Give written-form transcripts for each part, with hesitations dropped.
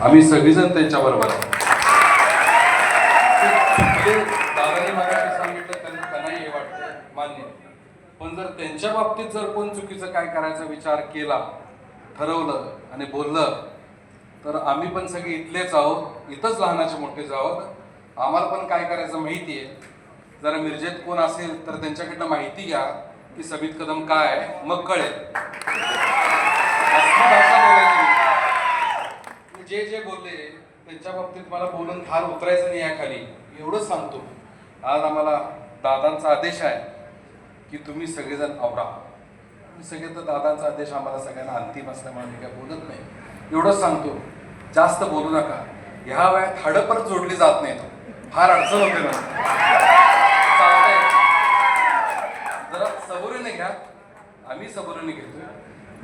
आम्ही सगळीजण त्यांच्याबरोबर आहे. दादाने मागाशी सांगितलं त्यांनाही हे वाटतं मान्य, पण जर त्यांच्या बाबतीत जर कोण चुकीचं काय करायचा विचार केला, ठरवलं आणि बोललं, तर आम्ही पण सगळे इथलेच आहोत, इथंच लहानाचे मोठेच आहोत. आम्हाला पण काय करायचं माहिती आहे. जरा मिरजेत कोण असेल तर त्यांच्याकडनं माहिती घ्या की समित कदम काय आहे, मग कळेल. जे जे बोलले त्यांच्या बाबतीत मला बोलून फार उतरायचं नाही या खाली, एवढंच सांगतो. आज आम्हाला दादांचा आदेश आहे की तुम्ही सगळेजण आवरा. सगळे तर दादांचा आदेश आम्हाला सगळ्यांना अंतिम असल्यामुळे मी काय बोलत नाही, एवढंच सांगतो. जास्त बोलू नका. ह्या वयात हाडं परत जोडली जात नाहीत, फार अडचण होते ना. चालतंय, जरा सबुरीने घ्या, आम्ही सबुरीने घेतो.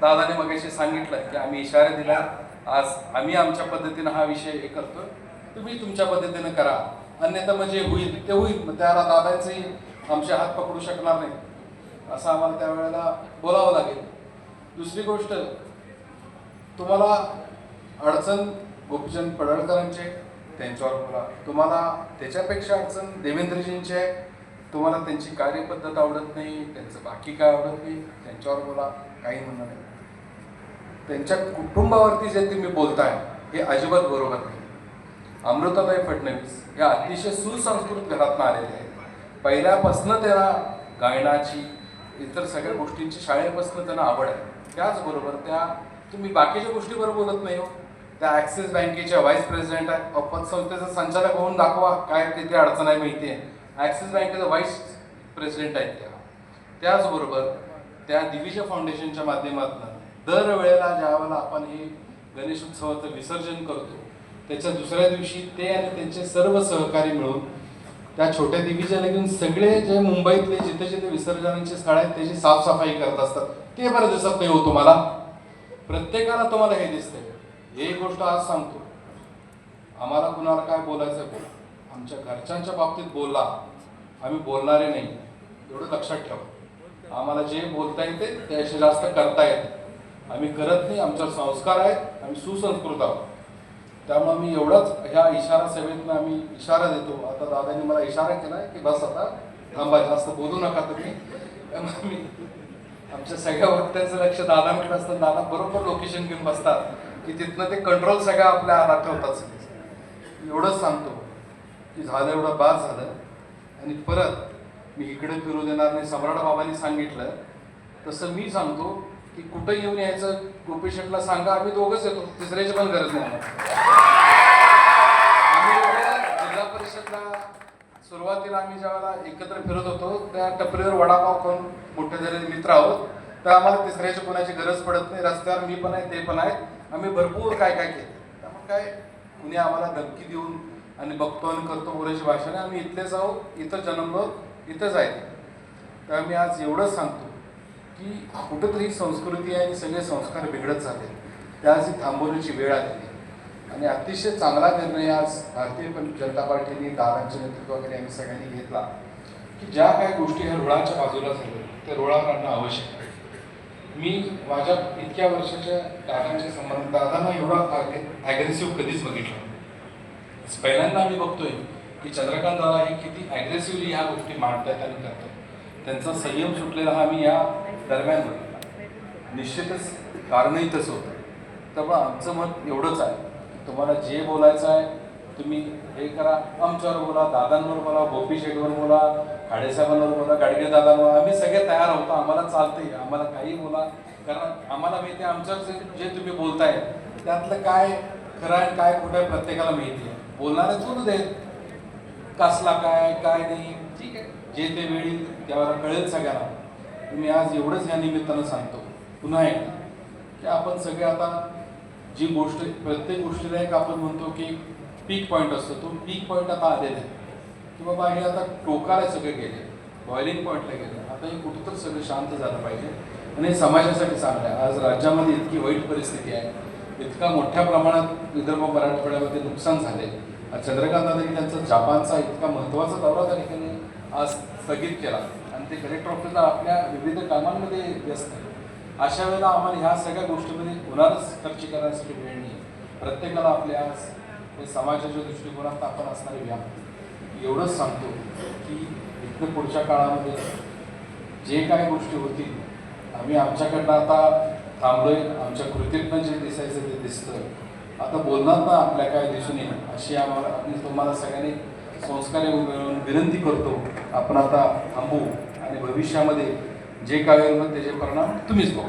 दादाने मगाशी सांगितलं की आम्ही इशारा दिला, आज आम्ही आमच्या पद्धतीनं हा विषय हे करतो, तुम्ही तुमच्या पद्धतीनं करा. अन्यथा म्हणजे होईल ते होईल, मग त्याला दादांचेही आमचे हात पकडू शकणार नाही, असं आम्हाला त्यावेळेला बोलावं लागेल. दुसरी गोष्ट, तुम्हाला अडचण गोपीचंद पडळकरांचे त्यांच्यावर बोला. तुम्हाला त्याच्यापेक्षा अडचण देवेंद्रजींची आहे. तुम्हाला त्यांची कार्यपद्धत आवडत नाही, त्यांचं बाकी काय आवडत नाही, त्यांच्यावर बोला, काही म्हणणं नाही. त्यांच्या कुटुंबावरती जे तुम्ही बोलताय हे अजिबात बरोबर नाही. अमृताताई फडणवीस या अतिशय सुसंस्कृत घरातून आलेले आहेत. पहिल्यापासून त्यांना गायनाची, इतर सगळ्या गोष्टींची शाळेपासून त्यांना आवड आहे. त्याचबरोबर त्या तुम्ही बाकीच्या गोष्टीवर बोलत नाही हो. त्या ॲक्सिस बँकेच्या व्हाईस प्रेसिडेंट आहे, पतसंस्थेचा संचालक होऊन दाखवा काय तिथे अडचण आहे माहिती आहे. ॲक्सिस बँकेचा व्हाईस प्रेसिडेंट आहेत त्या. त्याचबरोबर त्या दिविजय फाउंडेशनच्या माध्यमातून दरवेळेला ज्यावेळेला आपण हे गणेश उत्सवाचं विसर्जन करतो, त्याच्या दुसऱ्या दिवशी ते आणि त्यांचे सर्व सहकारी मिळून त्या छोट्या दिविजयाला घेऊन सगळे जे मुंबईतले जिथे जिथे विसर्जनाची स्थळ आहेत त्याची साफसफाई करत असतात. ते बरं दिसत नाही हो तुम्हाला? प्रत्येकाला तुम्हाला हे दिसतंय. एक गोष्ट आज सांगतो, आम्हाला कुणाला काय बोलायचं बोला, आमच्या घरच्यांच्या बाबतीत बोलला, आम्ही बोलणारे नाही, एवढं लक्षात ठेवा. आम्हाला जे बोलता येते त्याशी जास्त करता येते, आम्ही करत नाही. आमचा संस्कार आहेत, आम्ही सुसंस्कृत आहोत. त्यामुळे मी एवढंच ह्या इशारा सभेतून आम्ही इशारा देतो. आता दादांनी मला इशारा केला की बस आता थांबा, जास्त बोलू नका तुम्ही. मी आमच्या सगळ्या वक्त्यांचं लक्ष दादांकडे असतं. दादा बरोबर लोकेशन घेऊन बसतात की तिथनं ते कंट्रोल सगळं आपल्या हातात ठेवतात. एवढंच सांगतो की झालं एवढं बाद झालं, आणि परत मी इकडे फिरू देणार नाही. सम्राट बाबांनी सांगितलं तसं मी सांगतो की कुठं येऊन यायचं, गोपी शेटला सांगा, आम्ही दोघंच येतो, तिसऱ्याची पण गरज नाही. आम्ही जिल्हा परिषदला सुरुवातीला आम्ही ज्यावेळेला एकत्र फिरत होतो त्या टपरीवर वडापाव खाऊन मोठे झालेले मित्र आहोत, तर आम्हाला तिसऱ्याची कोणाची गरज पडत नाही. रस्त्यावर मी पण आहे, ते पण आहे, आम्ही भरपूर काय काय केलं. त्यामुळे काय कुणी आम्हाला धमकी देऊन आणि बघतो आणि करतो बोलायची भाषा नाही. आम्ही इथलेच आहोत, इथं जन्मलो, इथंच आहे. तर मी आज एवढंच सांगतो की कुठंतरी संस्कृती आणि सगळे संस्कार बिघडत झाले, त्याची थांबवण्याची वेळ आलेली. आणि अतिशय चांगला निर्णय आज भारतीय जनता पार्टीने, दादांच्या नेतृत्वाखाली आम्ही सगळ्यांनी घेतला की ज्या काही गोष्टी ह्या रुळाच्या बाजूला झाल्या त्या रुळावर आणणं आवश्यक आहे. मी माझ्या इतक्या वर्षाच्या दादांच्या संबंध, दादांना एवढा ॲग्रेसिव्ह कधीच बघितलं. पहिल्यांदा आम्ही बघतोय की चंद्रकांत दादा हे किती ॲग्रेसिव्हली ह्या गोष्टी मांडतात आणि करतात. त्यांचा संयम सुटलेला हा मी या दरम्यान बघितला. निश्चितच कारणही तसं होतं. त्यामुळे आमचं मत एवढंच आहे, तुम्हाला जे बोलायचं आहे तुम्ही हे करा, आमच्यावर बोला, दादांवर बोला, गोपी शेटवर बोला, खाडेसाहेबांवर बोला, गाडगे दादांवर, आम्ही सगळे तयार होतो. आम्हाला चालतंय, आम्हाला काही बोला, कारण आम्हाला माहिती आहे आमच्यावर जे तुम्ही बोलताय त्यातलं काय खरं आहे काय खोटं आहे प्रत्येकाला माहिती आहे. बोलणारे बोलू देत, कसला काय काय नाही, ठीक आहे, जे ते वेळी त्यावर कळेल सगळ्यांना. मी आज एवढंच या निमित्तानं सांगतो पुन्हा एकदा की आपण सगळे आता जी गोष्ट, प्रत्येक गोष्टीला एक आपण म्हणतो की पीक पॉईंट असतो, तो पीक पॉईंट आता आलेला आहे की बाबा हे आता टोकाला सगळे गेले, बॉइलिंग पॉईंटला गेले. आता हे कुठं तर सगळं शांत झालं पाहिजे आणि समाजासाठी चांगलं आहे. आज राज्यामध्ये इतकी वाईट परिस्थिती आहे, इतका मोठ्या प्रमाणात विदर्भ मराठवाड्यामध्ये नुकसान झाले. चंद्रकांत दादांनी त्यांचा जापानचा इतका महत्त्वाचा दौरा त्या ठिकाणी आज स्थगित केला आणि ते कलेक्टर ऑफिसला आपल्या विविध कामांमध्ये व्यस्त आहे. अशा वेळेला आम्हाला ह्या सगळ्या गोष्टीमध्ये होणारच खर्च करण्यासाठी वेळ नाही. प्रत्येकाला आपल्या हे समाजाच्या दृष्टिकोनात आपण असणारे व्याप एवढंच सांगतो की इथनं पुढच्या काळामध्ये जे काही गोष्टी होतील आम्ही आमच्याकडनं आता थांबलोय, आमच्या कृतीतनं जे दिसायचं ते दिसतं, आता बोलणार ना आपल्या काय दिसून येईल अशी आम्ही तुम्हाला सगळ्यांनी संस्कारी विनंती करतो. आपण आता थांबू आणि भविष्यामध्ये जे काय होईल त्याचे परिणाम तुम्हीच बघू.